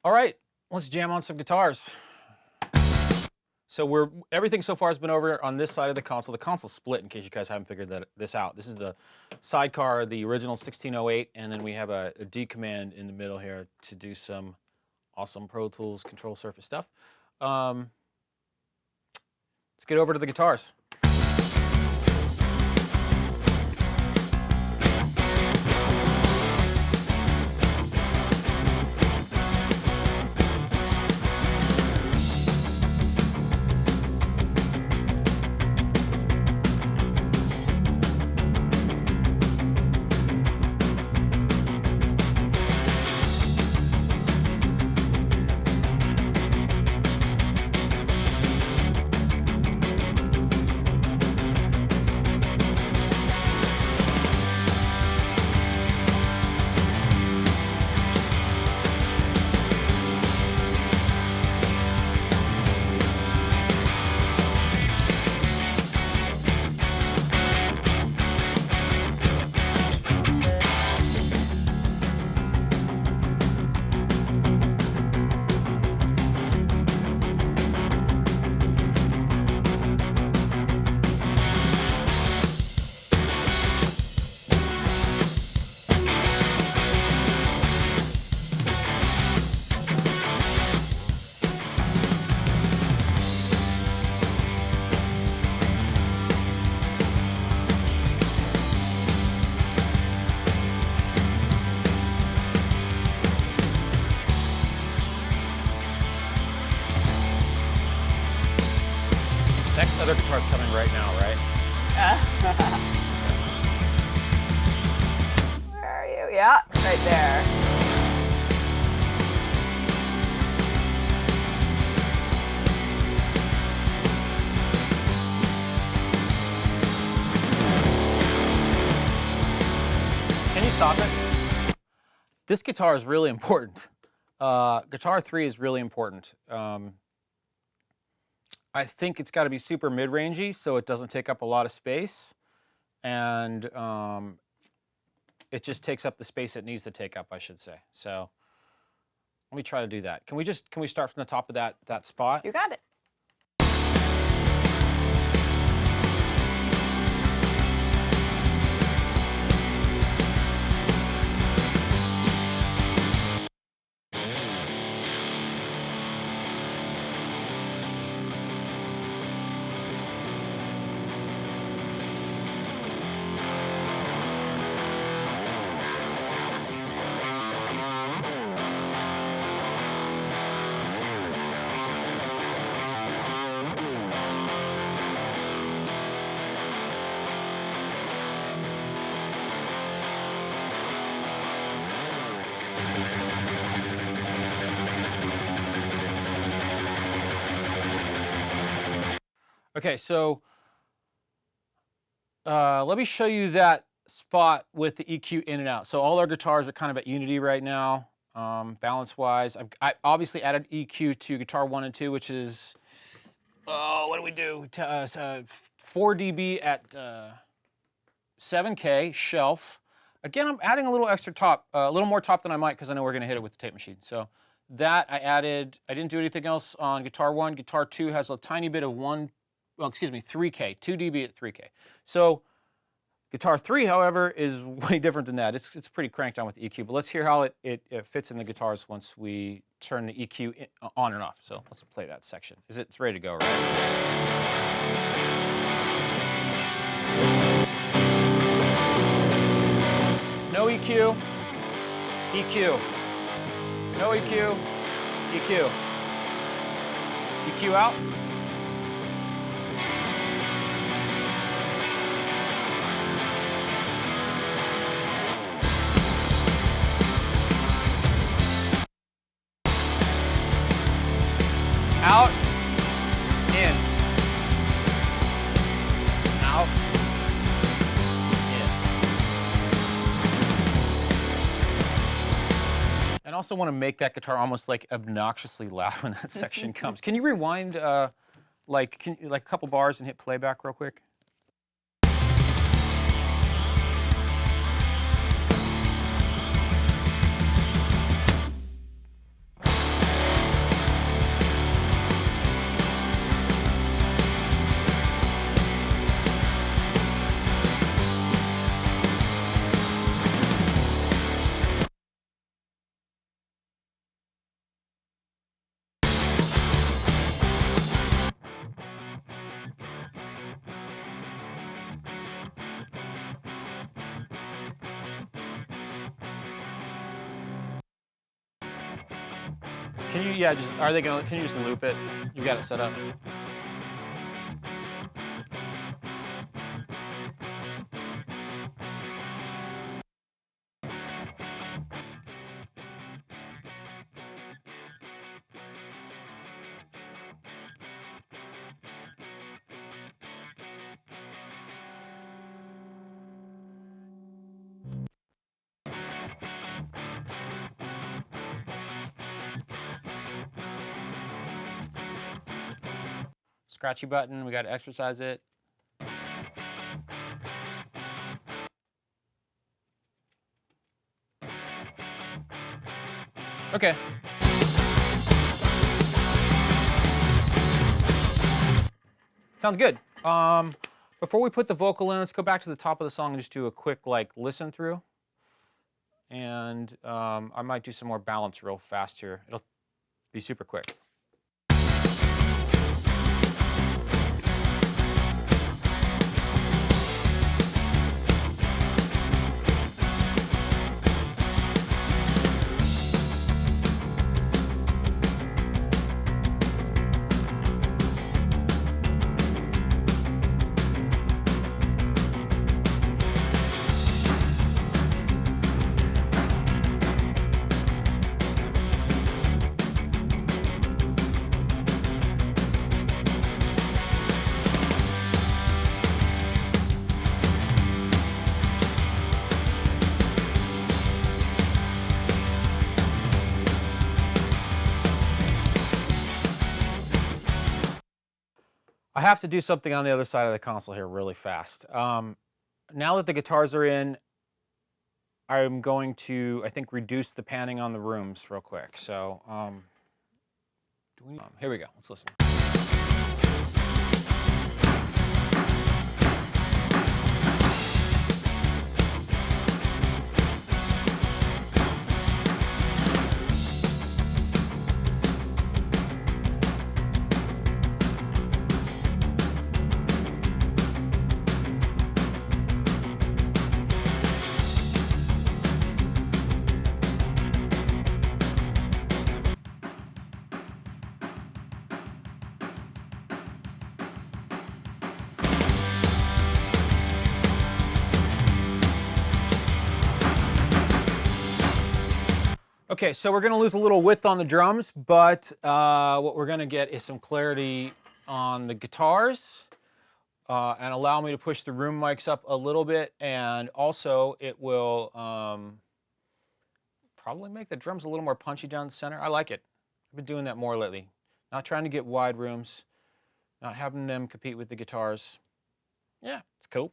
All right, let's jam on some guitars. So everything so far has been over on this side of the console. The console's split in case you guys haven't figured this out. This is the sidecar, the original 1608, and then we have a D command in the middle here to do some awesome Pro Tools control surface stuff. Let's get over to the guitars. Next other guitar's coming right now, right? Where are you? Yeah, right there. Can you stop it? This guitar is really important. Guitar 3 is really important. I think it's got to be super mid-rangey so it doesn't take up a lot of space, and it just takes up the space it needs to take up, I should say. So let me try to do that. Can we start from the top of that spot? You got it. Okay, so let me show you that spot with the EQ in and out. So all our guitars are kind of at unity right now, balance-wise. I obviously added EQ to guitar 1 and 2, which is, what do we do? 4 dB at 7K, shelf. Again, I'm adding a little extra top, a little more top than I might because I know we're going to hit it with the tape machine. So that I added. I didn't do anything else on guitar 1. Guitar 2 has a tiny bit of 3K, 2 dB at 3K. So guitar 3, however, is way different than that. It's pretty cranked on with the EQ, but let's hear how it fits in the guitars once we turn the EQ on and off. So let's play that section. It's ready to go, right? No EQ, EQ. No EQ, EQ. EQ out. Out, in, out, in. And also want to make that guitar almost like obnoxiously loud when that section comes. Can you rewind like a couple bars and hit playback real quick? Can you, yeah, just, are they gonna, can you just loop it? You got it set up. Scratchy button, we got to exercise it. Okay. Sounds good. Before we put the vocal in, let's go back to the top of the song and just do a quick like listen through. And I might do some more balance real fast here. It'll be super quick. I have to do something on the other side of the console here really fast. Now that the guitars are in, I'm going to, I think, reduce the panning on the rooms real quick. So here we go. Let's listen. Okay, so we're going to lose a little width on the drums, but what we're going to get is some clarity on the guitars and allow me to push the room mics up a little bit, and also it will probably make the drums a little more punchy down the center. I like it. I've been doing that more lately. Not trying to get wide rooms, not having them compete with the guitars. Yeah, it's cool.